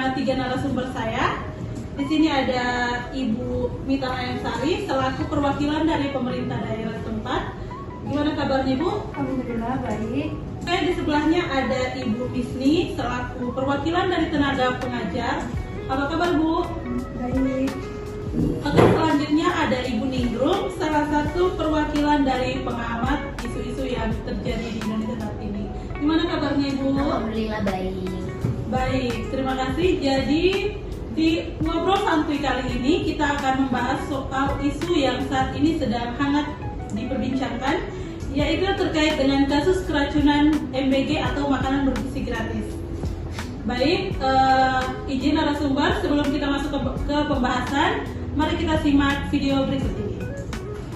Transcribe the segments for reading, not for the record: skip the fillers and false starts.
bersama 3 narasumber saya. Di sini ada Ibu Mita Sari selaku perwakilan dari pemerintah daerah setempat. Gimana kabarnya, Bu? Alhamdulillah baik. Oke, di sebelahnya ada Ibu Bisni selaku perwakilan dari tenaga pengajar. Apa kabar, Bu? Baik. Oke, selanjutnya ada Ibu Ningrum, salah satu perwakilan dari pengamat isu-isu yang terjadi di Indonesia saat ini. Gimana kabarnya, Ibu? Alhamdulillah baik. Baik, terima kasih. Jadi di ngobrol santuy kali ini kita akan membahas soal isu yang saat ini sedang hangat diperbincangkan, yaitu terkait dengan kasus keracunan MBG atau makanan bergizi gratis. Baik, izin narasumber sebelum kita masuk ke pembahasan, mari kita simak video berikut ini.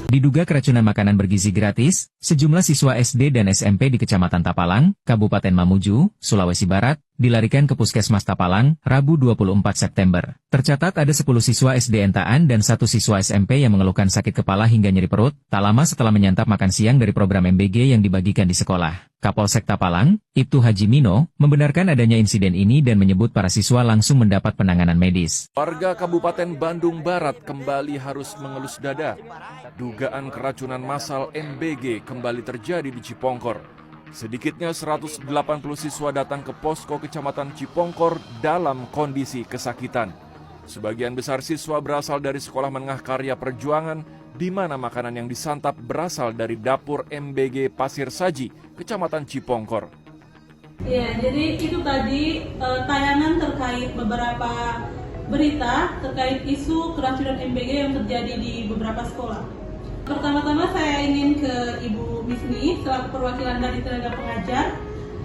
Diduga keracunan makanan bergizi gratis, sejumlah siswa SD dan SMP di Kecamatan Tapalang, Kabupaten Mamuju, Sulawesi Barat, dilarikan ke Puskesmas Tapalang, Rabu 24 September. Tercatat ada 10 siswa SD Entaan dan 1 siswa SMP yang mengeluhkan sakit kepala hingga nyeri perut, tak lama setelah menyantap makan siang dari program MBG yang dibagikan di sekolah. Kapolsek Tapalang, Ibtu Haji Mino, membenarkan adanya insiden ini dan menyebut para siswa langsung mendapat penanganan medis. Warga Kabupaten Bandung Barat kembali harus mengelus dada. Dugaan keracunan massal MBG kembali terjadi di Cipongkor. Sedikitnya 180 siswa datang ke posko Kecamatan Cipongkor dalam kondisi kesakitan. Sebagian besar siswa berasal dari Sekolah Menengah Karya Perjuangan, di mana makanan yang disantap berasal dari dapur MBG Pasir Saji, Kecamatan Cipongkor. Ya, jadi itu tadi tayangan terkait beberapa berita terkait isu keracunan MBG yang terjadi di beberapa sekolah. Pertama-tama saya ingin ke Ibu Bisni selaku perwakilan dari tenaga pengajar.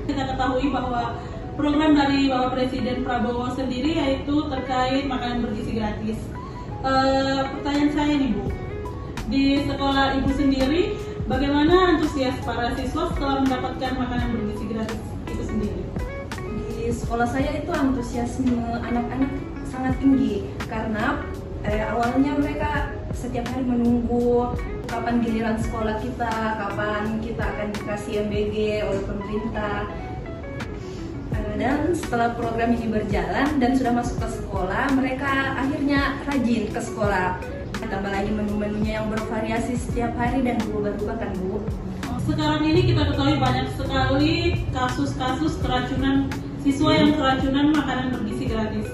Kita ketahui bahwa program dari Bapak Presiden Prabowo sendiri yaitu terkait makanan bergizi gratis. Pertanyaan saya nih, Bu, di sekolah Ibu sendiri bagaimana antusias para siswa setelah mendapatkan makanan bergizi gratis itu sendiri? Di sekolah saya itu antusiasme anak-anak sangat tinggi karena awalnya mereka setiap hari menunggu kapan giliran sekolah kita, kapan kita akan dikasih MBG oleh pemerintah. Dan setelah program ini berjalan dan sudah masuk ke sekolah, mereka akhirnya rajin ke sekolah. Tambah lagi menu-menunya yang bervariasi setiap hari dan berubah-ubah kan, Bu. Sekarang ini kita ketahui banyak sekali kasus-kasus keracunan siswa yang keracunan makanan bergizi gratis.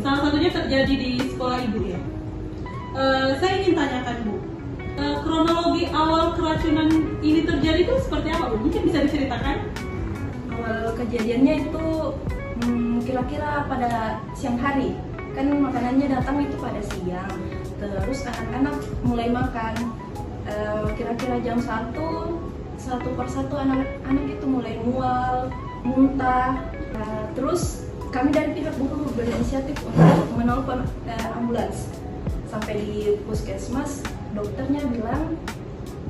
Salah satunya terjadi di sekolah Ibu ya. Saya ingin tanyakan, Bu, kronologi awal keracunan ini terjadi itu seperti apa, Bu? Mungkin bisa diceritakan? Awal kejadiannya itu kira-kira pada siang hari. Kan makanannya datang itu pada siang. Terus anak-anak mulai makan. Kira-kira jam 1 persatu anak-anak itu mulai mual, muntah. Terus kami dari pihak guru berinisiatif untuk menelpon ambulans. Sampai di puskesmas, dokternya bilang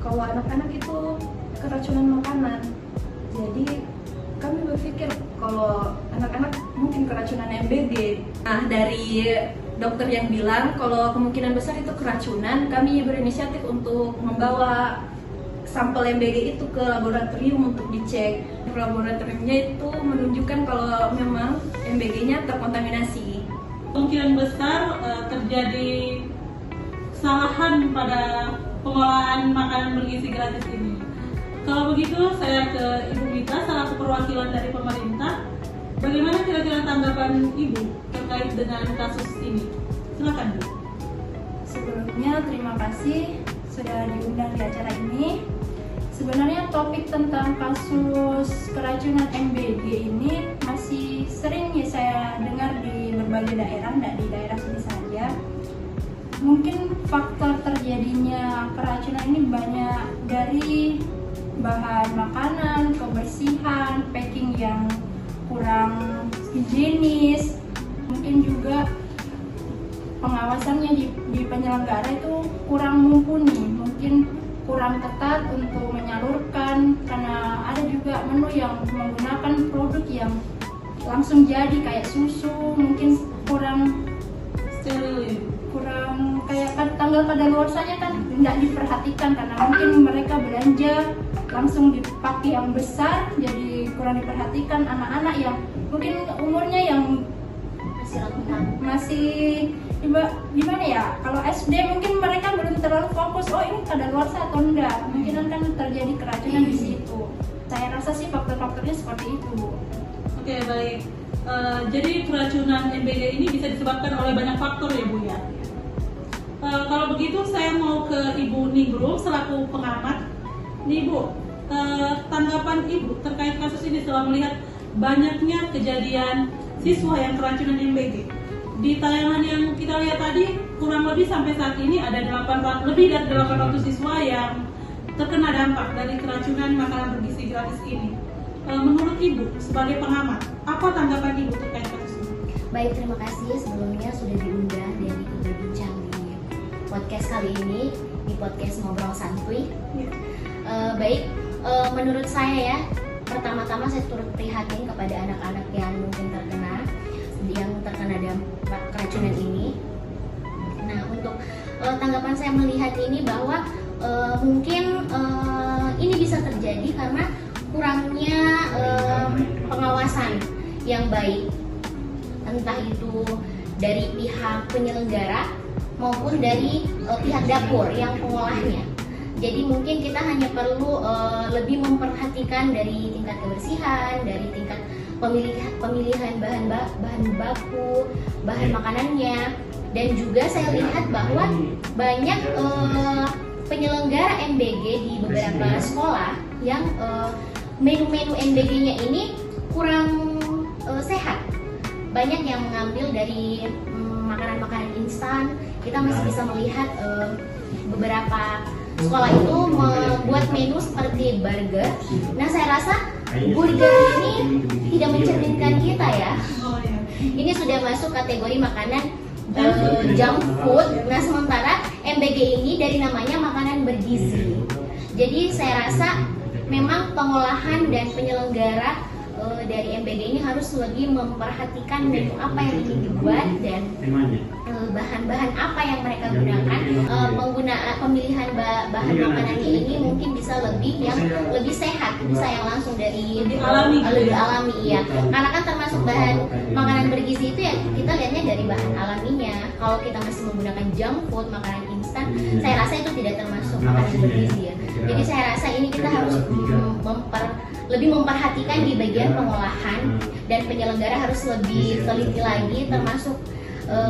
kalau anak-anak itu keracunan makanan. Jadi kami berpikir kalau anak-anak mungkin keracunan MBG. Nah, dari dokter yang bilang kalau kemungkinan besar itu keracunan, kami berinisiatif untuk membawa sampel MBG itu ke laboratorium untuk dicek. Laboratoriumnya itu menunjukkan kalau memang MBG-nya terkontaminasi. Kemungkinan besar terjadi kesalahan pada pengolahan makanan bergizi gratis ini. Kalau begitu, saya ke Ibu Mita selaku perwakilan dari pemerintah. Bagaimana kira-kira tanggapan Ibu terkait dengan kasus ini? Silakan, Bu. Sebelumnya terima kasih sudah diundang di acara ini. Sebenarnya topik tentang kasus keracunan MBG ini masih sering ya saya dengar di berbagai daerah, tidak di daerah sini saja. Mungkin faktor terjadinya keracunan ini banyak dari bahan makanan, kebersihan, packing yang kurang higienis, mungkin juga pengawasannya di penyelenggara itu kurang mumpuni, mungkin kurang ketat untuk menyalurkan, karena ada juga menu yang menggunakan produk yang langsung jadi kayak susu, mungkin kurang Steril. kurang kayak tanggal kadaluarsanya kan tidak diperhatikan karena mungkin mereka belanja langsung di pak yang besar, jadi kurang diperhatikan anak-anak yang mungkin umurnya yang masih rentan. Masih gimana ya, kalau SD mungkin mereka belum terlalu fokus, oh ini kadaluarsa atau enggak, mungkin kan terjadi keracunan di situ. Saya rasa sih faktor-faktornya seperti itu, Bu. Oke, baik. Jadi keracunan MBG ini bisa disebabkan oleh banyak faktor ya, Bu ya. Kalau begitu saya mau ke Ibu Ningrum selaku pengamat. Nih Bu, tanggapan Ibu terkait kasus ini setelah melihat banyaknya kejadian siswa yang keracunan MBG. Di tayangan yang kita lihat tadi, kurang lebih sampai saat ini ada lebih dari 800 siswa yang terkena dampak dari keracunan makanan bergizi gratis ini. Menurut Ibu sebagai pengamat, apa tanggapan Ibu terkait kasus ini? Baik, terima kasih sebelumnya sudah diundang dan ikut berbincang di podcast kali ini, di podcast Ngobrol Santuy. Baik, menurut saya ya, pertama-tama saya turut prihatin kepada anak-anak yang mungkin terkena dampak keracunan ini. Nah, untuk tanggapan saya melihat ini bahwa mungkin ini bisa terjadi karena kurangnya pengawasan yang baik, entah itu dari pihak penyelenggara maupun dari pihak dapur yang pengolahnya. Jadi mungkin kita hanya perlu lebih memperhatikan dari tingkat kebersihan, dari tingkat pemilihan bahan baku, bahan makanannya, dan juga saya lihat bahwa banyak penyelenggara MBG di beberapa sekolah yang menu-menu MBG-nya ini kurang sehat. Banyak yang mengambil dari makanan-makanan instan. Kita masih bisa melihat beberapa sekolah itu membuat menu seperti burger. Nah, saya rasa burger ini tidak mencerminkan kita ya. Ini sudah masuk kategori makanan junk food. Nah, sementara MBG ini dari namanya makanan bergizi. Jadi saya rasa memang pengolahan dan penyelenggara dari MBG ini harus lebih memperhatikan menu apa yang ingin dibuat dan bahan-bahan apa yang mereka gunakan. Pemilihan bahan makanannya ini mungkin bisa lebih sehat, bisa yang langsung dari lebih alami ya. Karena kan termasuk bahan makanan bergizi itu ya kita lihatnya dari bahan alaminya. Kalau kita masih menggunakan junk food, makanan instan, saya rasa itu tidak termasuk makanan bergizi ya. Jadi saya rasa ini kita harus lebih memperhatikan di bagian pengolahan, dan penyelenggara harus lebih teliti lagi, termasuk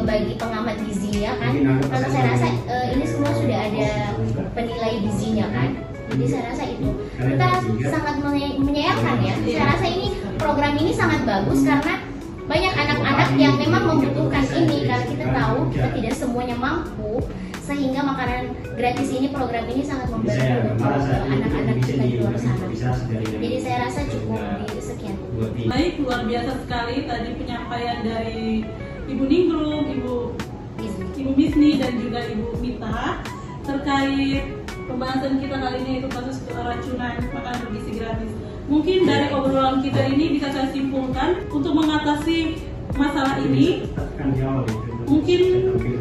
bagi pengamat gizinya kan, karena saya rasa ini semua sudah ada penilai gizinya kan. Jadi saya rasa itu kita sangat menyayangkan ya. Saya rasa ini program ini sangat bagus karena banyak anak-anak yang memang membutuhkan ini, karena kita tahu kita tidak semuanya mampu, sehingga makanan gratis ini, program ini sangat membantu anak-anak kita di luar sana. Jadi saya rasa cukup di sekian. Baik, luar biasa sekali tadi penyampaian dari Ibu Ningrum, Ibu Misni dan juga Ibu Mita terkait pembahasan kita kali ini, itu kasus keracunan makanan bergizi gratis. Mungkin dari obrolan kita ini bisa saya simpulkan, untuk mengatasi masalah ini mungkin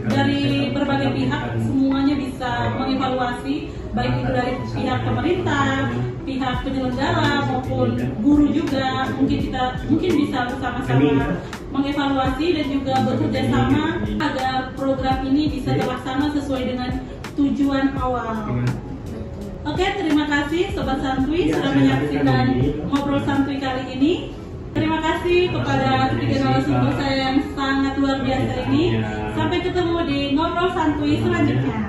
dari berbagai pihak semuanya bisa mengevaluasi, baik itu dari pihak pemerintah, pihak penyelenggara maupun guru juga. Mungkin bisa bersama-sama mengevaluasi dan juga bekerja sama agar program ini bisa terlaksana sesuai dengan tujuan awal. Oke, terima kasih Sobat Santuy sudah menyaksikan Ngobrol Santuy kali ini. Terima kasih kepada ketiga narasumber saya yang sangat luar biasa ini. Sampai ketemu di Ngobrol Santuy selanjutnya.